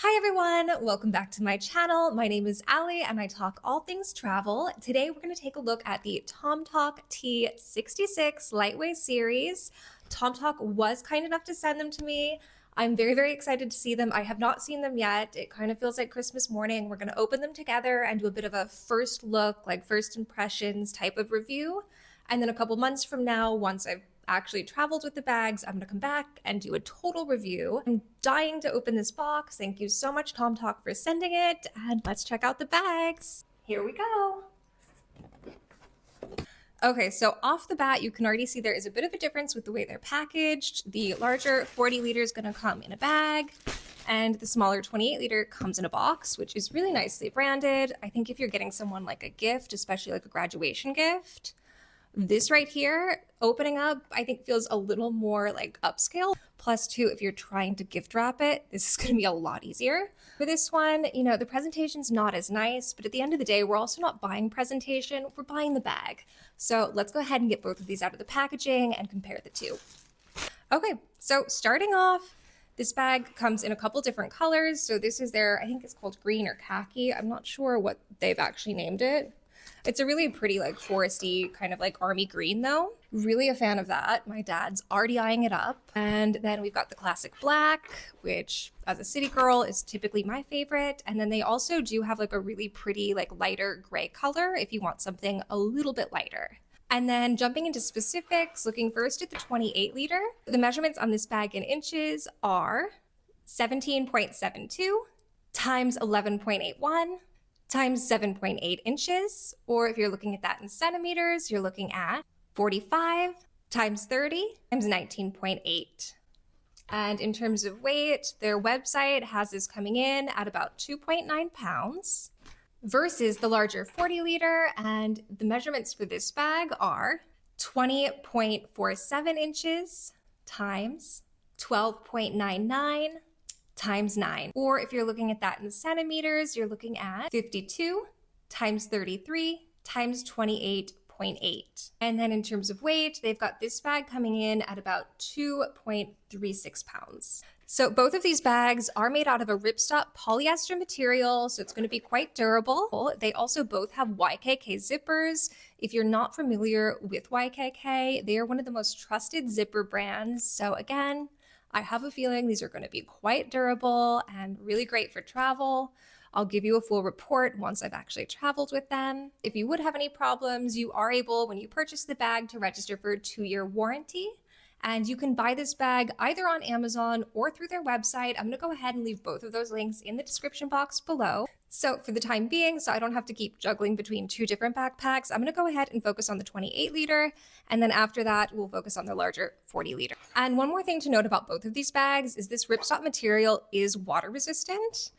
Hi everyone, welcome back to my channel. My name is Ali and I talk all things travel. Today we're going to take a look at the Tomtoc T-66 Liteway series. Tomtoc was kind enough to send them to me. I'm very excited to see them. I have not seen them yet. It kind of feels like Christmas morning. We're going to open them together and do a bit of a first look, like first impressions type of review. And then a couple months from now, once I've actually traveled with the bags, I'm gonna come back and do a total review. I'm dying to open this box. Thank you so much, Tomtoc, for sending it. And let's check out the bags. Here we go. Okay, so off the bat, you can already see there is a bit of a difference with the way they're packaged. The larger 40 liter is gonna come in a bag, and the smaller 28 liter comes in a box, which is really nicely branded. I think if you're getting someone like a gift, especially like a graduation gift, this right here, opening up, I think feels a little more like upscale. Plus two, if you're trying to gift wrap it, this is gonna be a lot easier. For this one, you know, the presentation's not as nice, but at the end of the day, we're also not buying presentation, we're buying the bag. So let's go ahead and get both of these out of the packaging and compare the two. Okay, so starting off, this bag comes in a couple different colors. So this is their, I think it's called green or khaki. I'm not sure what they've actually named it. It's a really pretty, like foresty, kind of like army green though. Really a fan of that. My dad's already eyeing it up. And then we've got the classic black, which as a city girl is typically my favorite. And then they also do have like a really pretty, like lighter gray color if you want something a little bit lighter. And then jumping into specifics, looking first at the 28 liter, the measurements on this bag in inches are 17.72 times 11.81 times 7.8 inches, or if you're looking at that in centimeters, you're looking at 45 times 30 times 19.8. And in terms of weight, their website has this coming in at about 2.9 pounds versus the larger 40 liter, and the measurements for this bag are 20.47 inches times 12.99 times 9. Or if you're looking at that in centimeters, you're looking at 52 times 33 times 28.8. And then in terms of weight, they've got this bag coming in at about 2.36 pounds. So both of these bags are made out of a ripstop polyester material, so it's going to be quite durable. They also both have YKK zippers. If you're not familiar with YKK, they are one of the most trusted zipper brands. So again, I have a feeling these are going to be quite durable and really great for travel. I'll give you a full report once I've actually traveled with them. If you would have any problems, you are able, when you purchase the bag, to register for a 2-year warranty. And you can buy this bag either on Amazon or through their website. I'm going to go ahead and leave both of those links in the description box below. So for the time being, so I don't have to keep juggling between two different backpacks, I'm going to go ahead and focus on the 28 liter. And then after that, we'll focus on the larger 40 liter. And one more thing to note about both of these bags is this ripstop material is water resistant.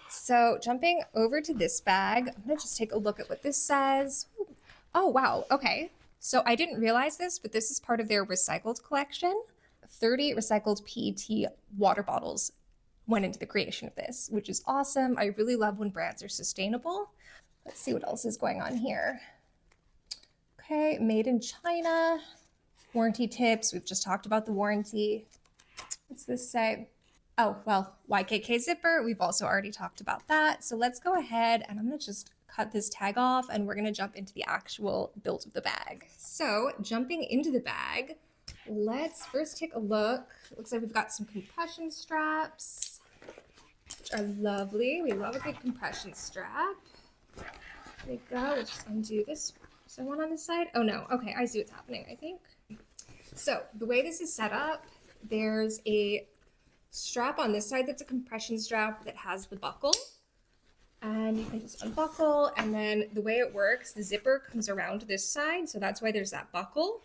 So jumping over to this bag, I'm going to just take a look at what this says. Oh, wow. Okay. So I didn't realize this, but this is part of their recycled collection. 30 recycled PET water bottles went into the creation of this, which is awesome. I really love when brands are sustainable. Let's see what else is going on here. Okay, made in China. Warranty tips. We've just talked about the warranty. What's this say? Oh, well, YKK zipper. We've also already talked about that. So let's go ahead and I'm going to just cut this tag off and we're going to jump into the actual build of the bag. So jumping into the bag, let's first take a look. It looks like we've got some compression straps, which are lovely. We love a good compression strap. There we go. We'll just undo this. Is there one on this side? Oh no. Okay, I see what's happening, I think. So the way this is set up, there's a strap on this side that's a compression strap that has the buckle. And you can just unbuckle, and then the way it works, the zipper comes around this side, so that's why there's that buckle.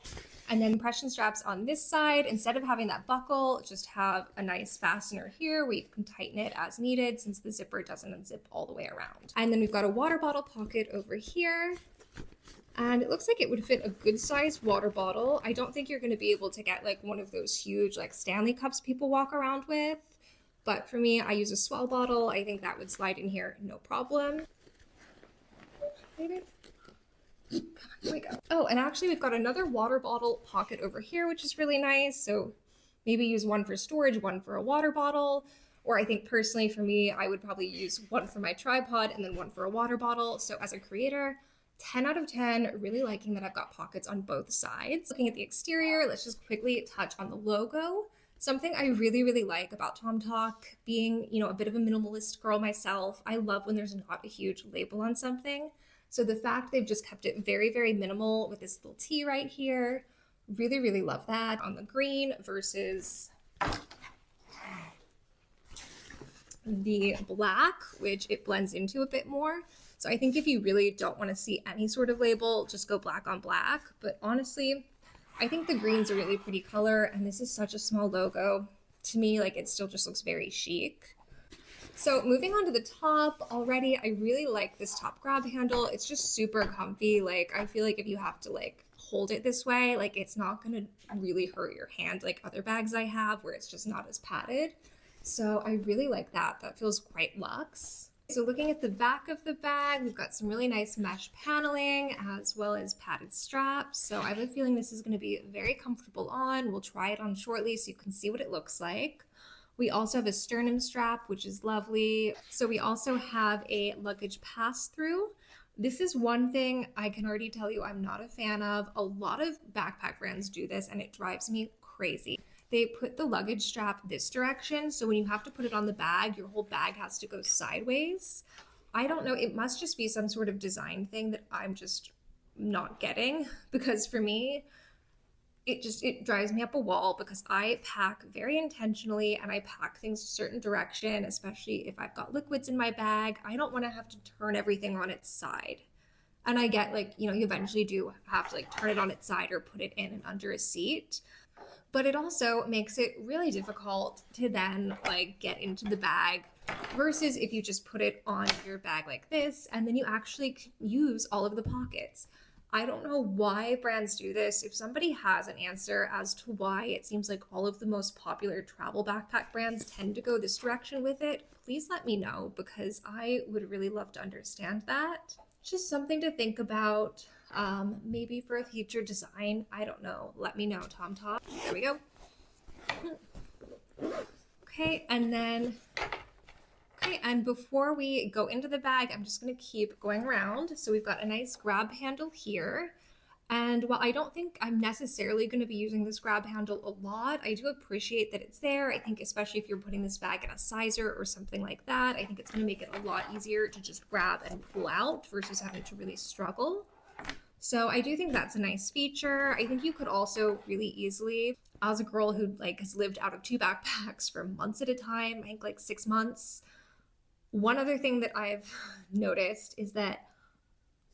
And then compression straps on this side, instead of having that buckle, just have a nice fastener here where you can tighten it as needed since the zipper doesn't unzip all the way around. And then we've got a water bottle pocket over here. And it looks like it would fit a good sized water bottle. I don't think you're going to be able to get like one of those huge like Stanley cups people walk around with. But for me, I use a swell bottle. I think that would slide in here, no problem. Maybe. Come on, here we go. Oh, and actually we've got another water bottle pocket over here, which is really nice. So maybe use one for storage, one for a water bottle, Or I think personally for me, I would probably use one for my tripod and then one for a water bottle. So as a creator, 10 out of 10, really liking that I've got pockets on both sides. Looking at the exterior, let's just quickly touch on the logo. Something I really, really like about Tomtoc, being, you know, a bit of a minimalist girl myself, I love when there's not a huge label on something. So the fact they've just kept it very, very minimal with this little T right here, really, really love that. On the green versus the black, which it blends into a bit more. So I think if you really don't want to see any sort of label, just go black on black. But honestly, I think the green's a really pretty color, and this is such a small logo. To me, like, it still just looks very chic. So moving on to the top already, I really like this top grab handle. It's just super comfy. Like, I feel like if you have to like hold it this way, like it's not gonna really hurt your hand like other bags I have where it's just not as padded. So I really like that. That feels quite luxe. So looking at the back of the bag, we've got some really nice mesh paneling as well as padded straps. So I have a feeling this is going to be very comfortable on. We'll try it on shortly so you can see what it looks like. We also have a sternum strap, which is lovely. So we also have a luggage pass-through. This is one thing I can already tell you I'm not a fan of. A lot of backpack brands do this and it drives me crazy. They put the luggage strap this direction, so when you have to put it on the bag, your whole bag has to go sideways. I don't know, it must just be some sort of design thing that I'm just not getting, because for me, it drives me up a wall because I pack very intentionally and I pack things a certain direction, especially if I've got liquids in my bag. I don't want to have to turn everything on its side. And I get like, you know, you eventually do have to like turn it on its side or put it in and under a seat. But it also makes it really difficult to then like get into the bag versus if you just put it on your bag like this and then you actually use all of the pockets. I don't know why brands do this. If somebody has an answer as to why it seems like all of the most popular travel backpack brands tend to go this direction with it, please let me know because I would really love to understand that. Just something to think about. Maybe for a future design, I don't know. Let me know, Tomtoc. There we go. Okay, and before we go into the bag, I'm just going to keep going around. So we've got a nice grab handle here. And while I don't think I'm necessarily going to be using this grab handle a lot, I do appreciate that it's there. I think especially if you're putting this bag in a sizer or something like that, I think it's going to make it a lot easier to just grab and pull out versus having to really struggle. So I do think that's a nice feature. I think you could also really easily, as a girl who like has lived out of 2 backpacks for months at a time, I think like 6 months. One other thing that I've noticed is that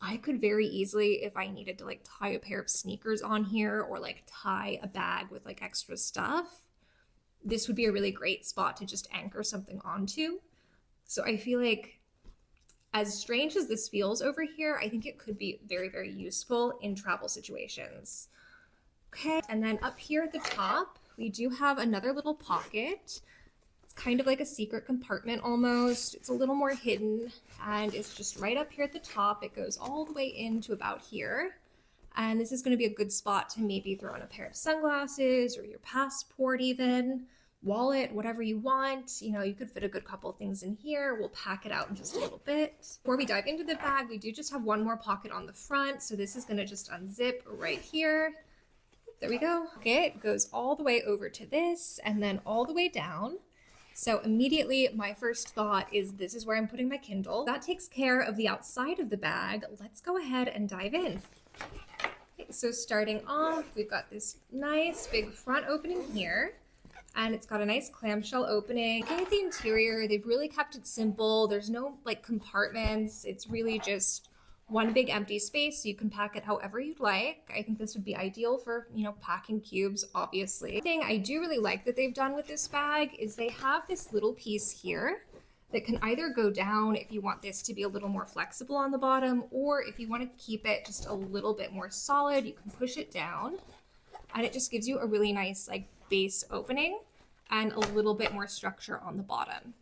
I could very easily, if I needed to like tie a pair of sneakers on here or like tie a bag with like extra stuff, this would be a really great spot to just anchor something onto. So I feel like as strange as this feels over here, I think it could be very, very useful in travel situations. Okay, and then up here at the top, we do have another little pocket. It's kind of like a secret compartment almost. It's a little more hidden and it's just right up here at the top. It goes all the way into about here. And this is going to be a good spot to maybe throw in a pair of sunglasses or your passport even. Wallet, whatever you want. You know, you could fit a good couple of things in here. We'll pack it out in just a little bit. Before we dive into the bag, we do just have one more pocket on the front. So this is going to just unzip right here. There we go. Okay, it goes all the way over to this and then all the way down. So immediately my first thought is this is where I'm putting my Kindle. That takes care of the outside of the bag. Let's go ahead and dive in. Okay, so starting off, we've got this nice big front opening here. And it's got a nice clamshell opening. Looking at the interior, they've really kept it simple. There's no like compartments. It's really just one big empty space, so you can pack it however you'd like. I think this would be ideal for, you know, packing cubes, obviously. The thing I do really like that they've done with this bag is they have this little piece here that can either go down if you want this to be a little more flexible on the bottom, or if you want to keep it just a little bit more solid, you can push it down. And it just gives you a really nice like base opening and a little bit more structure on the bottom.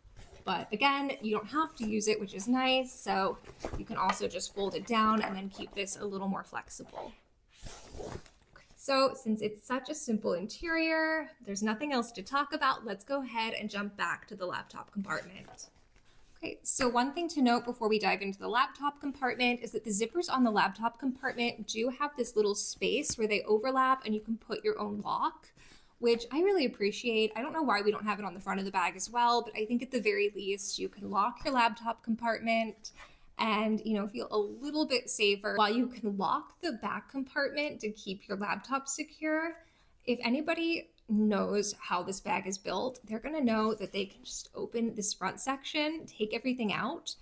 But again, you don't have to use it, which is nice. So you can also just fold it down and then keep this a little more flexible. So since it's such a simple interior, there's nothing else to talk about. Let's go ahead and jump back to the laptop compartment. Okay, so one thing to note before we dive into the laptop compartment is that the zippers on the laptop compartment do have this little space where they overlap and you can put your own lock, which I really appreciate. I don't know why we don't have it on the front of the bag as well, but I think at the very least you can lock your laptop compartment and, you know, feel a little bit safer while you can lock the back compartment to keep your laptop secure. If anybody knows how this bag is built, they're going to know that they can just open this front section, take everything out,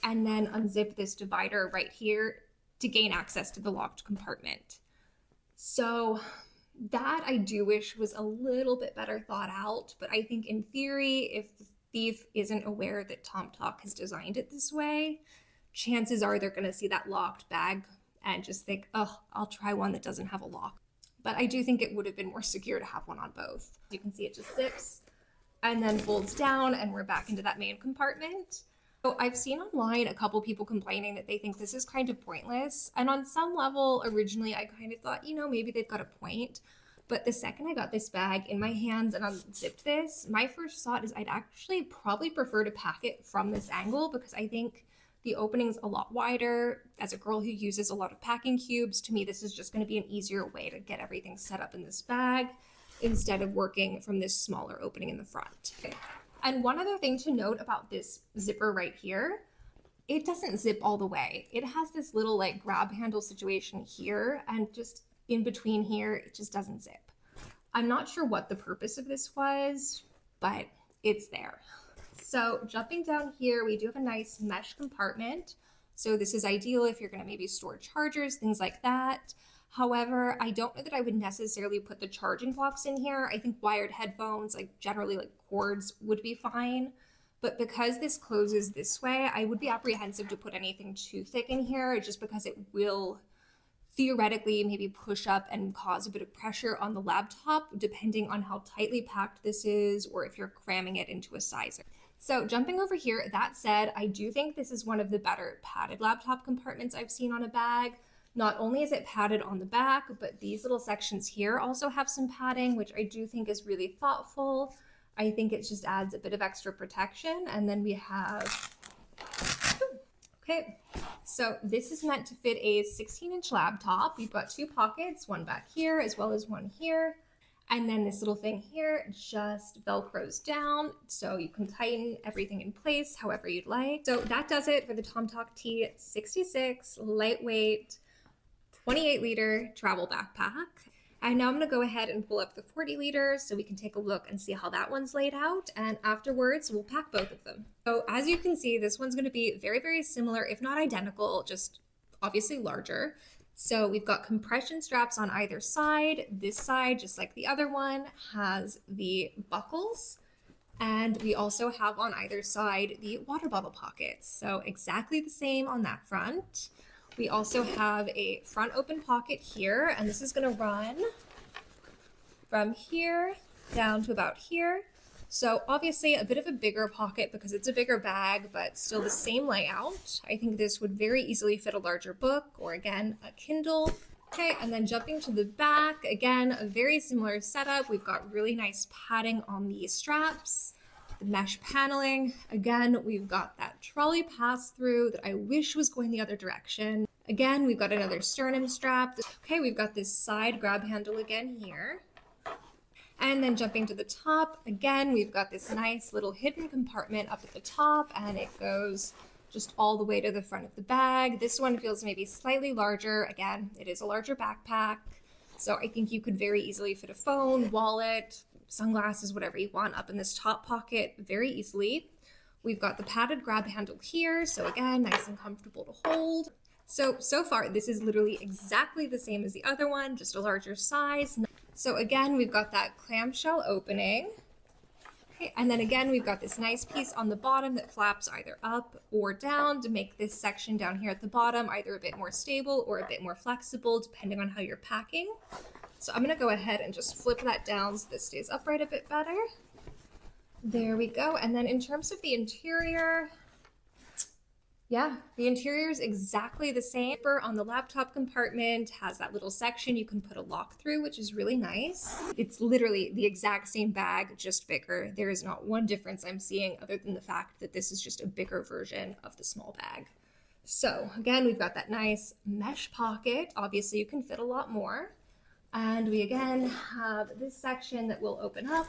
and then unzip this divider right here to gain access to the locked compartment. So that I do wish was a little bit better thought out, but I think in theory, if the thief isn't aware that Tomtoc has designed it this way, chances are they're going to see that locked bag and just think, oh, I'll try one that doesn't have a lock. But I do think it would have been more secure to have one on both. You can see it just zips and then folds down and we're back into that main compartment. So I've seen online a couple people complaining that they think this is kind of pointless. And on some level, originally I kind of thought, you know, maybe they've got a point. But the second I got this bag in my hands and unzipped this, my first thought is I'd actually probably prefer to pack it from this angle because I think the opening's a lot wider. As a girl who uses a lot of packing cubes, to me this is just going to be an easier way to get everything set up in this bag instead of working from this smaller opening in the front. Okay. And one other thing to note about this zipper right here, it doesn't zip all the way. It has this little like grab handle situation here, and just in between here, it just doesn't zip. I'm not sure what the purpose of this was, but it's there. So jumping down here, we do have a nice mesh compartment. So this is ideal if you're going to maybe store chargers, things like that. However, I don't know that I would necessarily put the charging blocks in here. I think wired headphones, like generally like cords, would be fine. But because this closes this way, I would be apprehensive to put anything too thick in here just because it will theoretically maybe push up and cause a bit of pressure on the laptop depending on how tightly packed this is or if you're cramming it into a sizer. So jumping over here, that said, I do think this is one of the better padded laptop compartments I've seen on a bag. Not only is it padded on the back, but these little sections here also have some padding, which I do think is really thoughtful. I think it just adds a bit of extra protection. And then we have, okay, so this is meant to fit a 16-inch laptop. We've got two pockets, one back here as well as one here. And then this little thing here just Velcros down, so you can tighten everything in place however you'd like. So that does it for the Tomtoc T-66 Lightweight 28-liter travel backpack. And now I'm gonna go ahead and pull up the 40 liters so we can take a look and see how that one's laid out. And afterwards, we'll pack both of them. So as you can see, this one's gonna be very, very similar, if not identical, just obviously larger. So we've got compression straps on either side. This side, just like the other one, has the buckles. And we also have on either side the water bottle pockets. So exactly the same on that front. We also have a front open pocket here, and this is gonna run from here down to about here. So obviously a bit of a bigger pocket because it's a bigger bag, but still the same layout. I think this would very easily fit a larger book or again, a Kindle. Okay, and then jumping to the back, again, a very similar setup. We've got really nice padding on the straps, the mesh paneling. Again, we've got that trolley pass through that I wish was going the other direction. Again, we've got another sternum strap. Okay, we've got this side grab handle again here. And then jumping to the top, again, we've got this nice little hidden compartment up at the top, and it goes just all the way to the front of the bag. This one feels maybe slightly larger. Again, it is a larger backpack. So I think you could very easily fit a phone, wallet, sunglasses, whatever you want up in this top pocket very easily. We've got the padded grab handle here. So again, nice and comfortable to hold. So far, this is literally exactly the same as the other one, just a larger size. So again, we've got that clamshell opening. Okay, and then again, we've got this nice piece on the bottom that flaps either up or down to make this section down here at the bottom either a bit more stable or a bit more flexible, depending on how you're packing. So I'm gonna go ahead and just flip that down so this stays upright a bit better. There we go. And then in terms of the interior, Yeah, the interior is exactly the same. On the laptop compartment has that little section you can put a lock through, which is really nice. It's literally the exact same bag, just bigger. There is not one difference I'm seeing other than the fact that this is just a bigger version of the small bag. So again, we've got that nice mesh pocket. Obviously you can fit a lot more. And we again have this section that will open up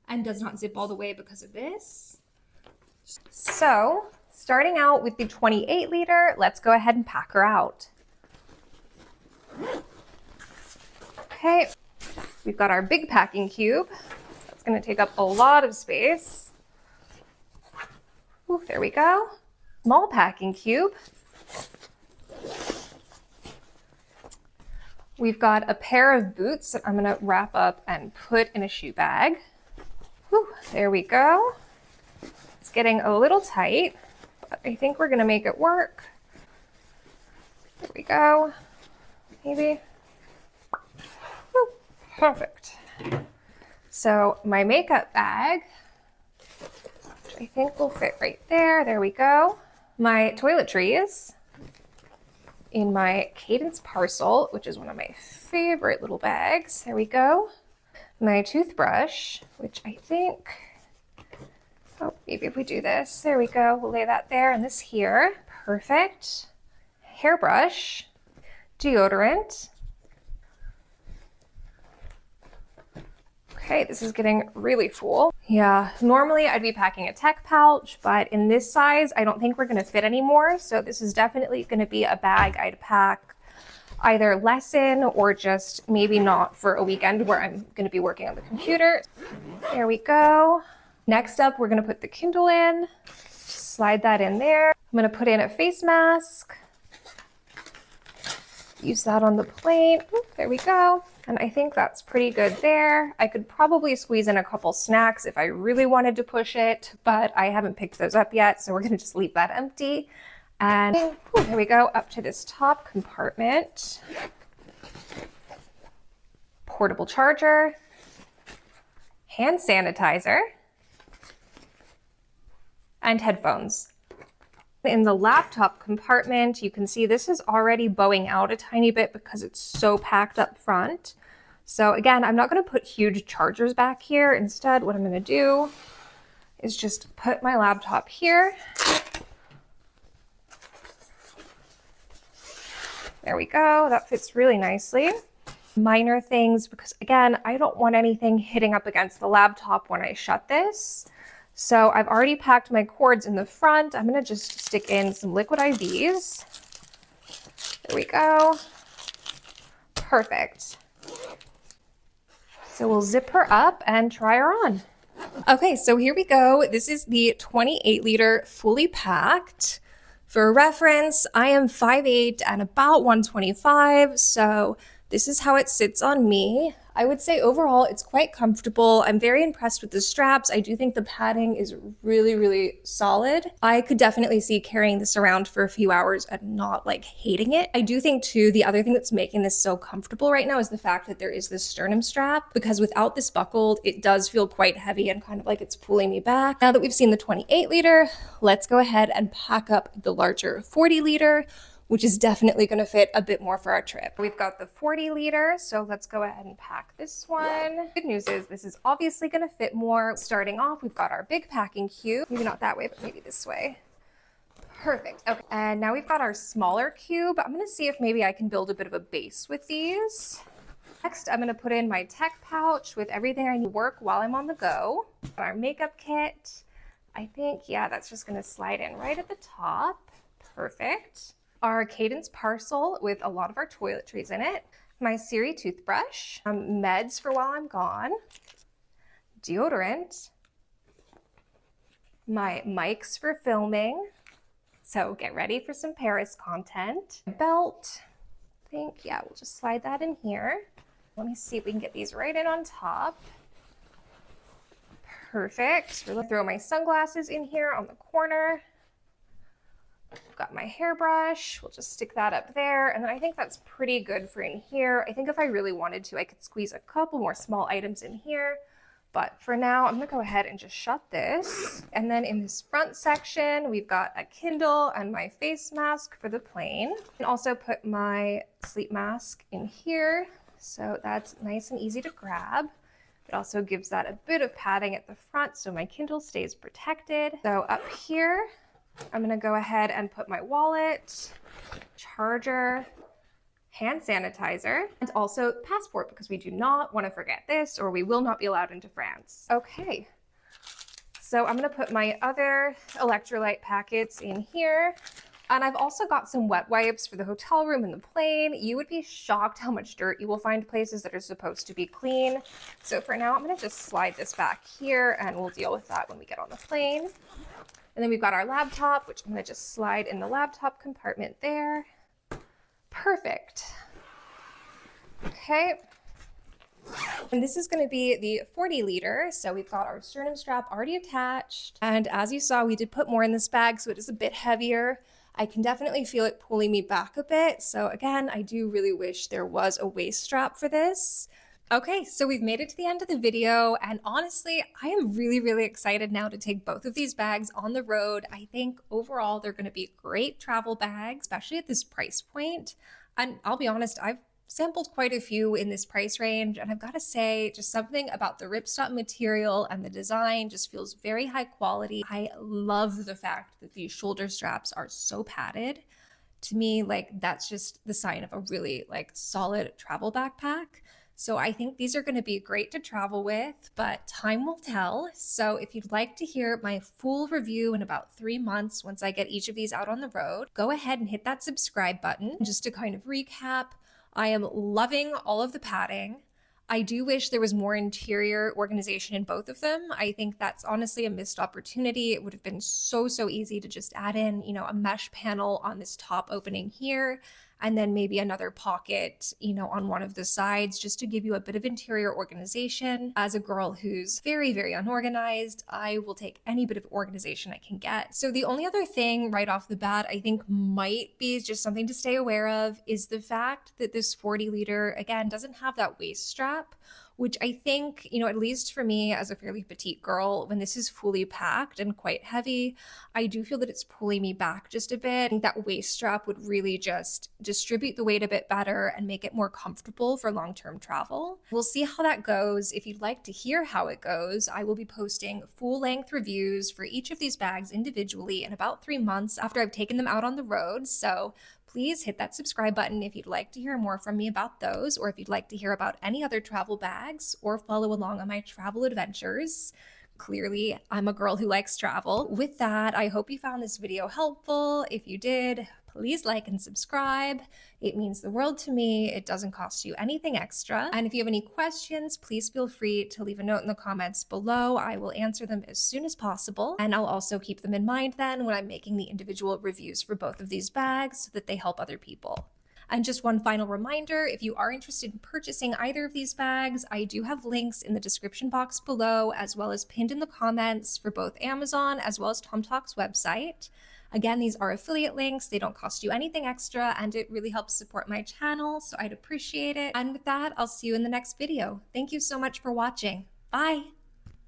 and does not zip all the way because of this. So starting out with the 28 liter, let's go ahead and pack her out. Okay, we've got our big packing cube. That's going to take up a lot of space. Ooh, there we go. Small packing cube. We've got a pair of boots that I'm going to wrap up and put in a shoe bag. Whew, there we go. It's getting a little tight, but I think we're going to make it work. There we go. Maybe. Whew, perfect. So my makeup bag, which I think will fit right there. There we go. My toiletries in my Cadence parcel, which is one of my favorite little bags. There we go. My toothbrush, which I think, oh, maybe if we do this, there we go. We'll lay that there and this here. Perfect. Hairbrush, deodorant. Okay, this is getting really full. Yeah, normally I'd be packing a tech pouch, but in this size, I don't think we're gonna fit anymore. So this is definitely gonna be a bag I'd pack either less in or just maybe not for a weekend where I'm gonna be working on the computer. There we go. Next up, we're gonna put the Kindle in. Just slide that in there. I'm gonna put in a face mask. Use that on the plate. Oop, there we go. And I think that's pretty good there. I could probably squeeze in a couple snacks if I really wanted to push it, but I haven't picked those up yet, so we're gonna just leave that empty. And whew, there we go, up to this top compartment. Portable charger, hand sanitizer, and headphones. In the laptop compartment, you can see this is already bowing out a tiny bit because it's so packed up front. So again, I'm not going to put huge chargers back here. Instead, what I'm going to do is just put my laptop here. There we go. That fits really nicely. Minor things, because again, I don't want anything hitting up against the laptop when I shut this. So I've already packed my cords in the front. I'm gonna just stick in some liquid IVs. There we go. Perfect. So we'll zip her up and try her on. Okay, so here we go. This is the 28 liter fully packed. For reference, I am 5'8" and about 125, so this is how it sits on me. I would say overall it's quite comfortable. I'm very impressed with the straps. I do think the padding is really, really solid. I could definitely see carrying this around for a few hours and not like hating it. I do think too, the other thing that's making this so comfortable right now is the fact that there is this sternum strap, because without this buckled, it does feel quite heavy and kind of like it's pulling me back. Now that we've seen the 28 liter, let's go ahead and pack up the larger 40 liter, which is definitely going to fit a bit more for our trip. We've got the 40 liter, so let's go ahead and pack this one. Good news is this is obviously going to fit more. Starting off, we've got our big packing cube. Maybe not that way, but maybe this way. Perfect. Okay, and now we've got our smaller cube. I'm going to see if maybe I can build a bit of a base with these. Next, I'm going to put in my tech pouch with everything I need to work while I'm on the go. Our makeup kit. I think, yeah, that's just going to slide in right at the top. Perfect. Our Cadence parcel with a lot of our toiletries in it, my Siri toothbrush, meds for while I'm gone, deodorant, my mics for filming, so get ready for some Paris content, belt, I think, yeah, we'll just slide that in here. Let me see if we can get these right in on top. Perfect. We're gonna throw my sunglasses in here on the corner. I've got my hairbrush, we'll just stick that up there, and then I think that's pretty good for in here. I think if I really wanted to, I could squeeze a couple more small items in here, But for now, I'm gonna go ahead and just shut this. And then in this front section, we've got a Kindle and my face mask for the plane. And also put my sleep mask in here. So that's nice and easy to grab. It also gives that a bit of padding at the front so my Kindle stays protected. So up here, I'm gonna go ahead and put my wallet, charger, hand sanitizer, and also passport, because we do not want to forget this or we will not be allowed into France. Okay, so I'm gonna put my other electrolyte packets in here. And I've also got some wet wipes for the hotel room and the plane. You would be shocked how much dirt you will find places that are supposed to be clean. So for now, I'm gonna just slide this back here and we'll deal with that when we get on the plane. And then we've got our laptop, which I'm gonna just slide in the laptop compartment there. Perfect. Okay. And this is going to be the 40 liter. So we've got our sternum strap already attached. And as you saw, we did put more in this bag, so it is a bit heavier. I can definitely feel it pulling me back a bit. So again, I do really wish there was a waist strap for this. Okay, so we've made it to the end of the video, and honestly, I am really excited now to take both of these bags on the road. I think overall they're gonna be great travel bags, especially at this price point. And I'll be honest, I've sampled quite a few in this price range, and I've gotta say, just something about the ripstop material and the design just feels very high quality. I love the fact that these shoulder straps are so padded. To me, like, that's just the sign of a really solid travel backpack. So I think these are going to be great to travel with, but time will tell. So if you'd like to hear my full review in about 3 months once I get each of these out on the road, go ahead and hit that subscribe button. Just to kind of recap, I am loving all of the padding. I do wish there was more interior organization in both of them. I think that's honestly a missed opportunity. It would have been so easy to just add in, a mesh panel on this top opening here, and then maybe another pocket, on one of the sides, just to give you a bit of interior organization. As a girl who's very unorganized, I will take any bit of organization I can get. So the only other thing right off the bat I think might be just something to stay aware of is the fact that this 40 liter, again, doesn't have that waist strap, which I think, at least for me as a fairly petite girl, when this is fully packed and quite heavy, I do feel that it's pulling me back just a bit. I think that waist strap would really just distribute the weight a bit better and make it more comfortable for long-term travel. We'll see how that goes. If you'd like to hear how it goes, I will be posting full-length reviews for each of these bags individually in about 3 months after I've taken them out on the road. So please hit that subscribe button if you'd like to hear more from me about those, or if you'd like to hear about any other travel bags or follow along on my travel adventures. Clearly, I'm a girl who likes travel. With that, I hope you found this video helpful. If you did, please like and subscribe. It means the world to me. It doesn't cost you anything extra. And if you have any questions, please feel free to leave a note in the comments below. I will answer them as soon as possible. And I'll also keep them in mind then when I'm making the individual reviews for both of these bags so that they help other people. And just one final reminder, if you are interested in purchasing either of these bags, I do have links in the description box below, as well as pinned in the comments for both Amazon as well as Tomtoc's website. Again, these are affiliate links. They don't cost you anything extra, and it really helps support my channel, so I'd appreciate it. And with that, I'll see you in the next video. Thank you so much for watching. Bye!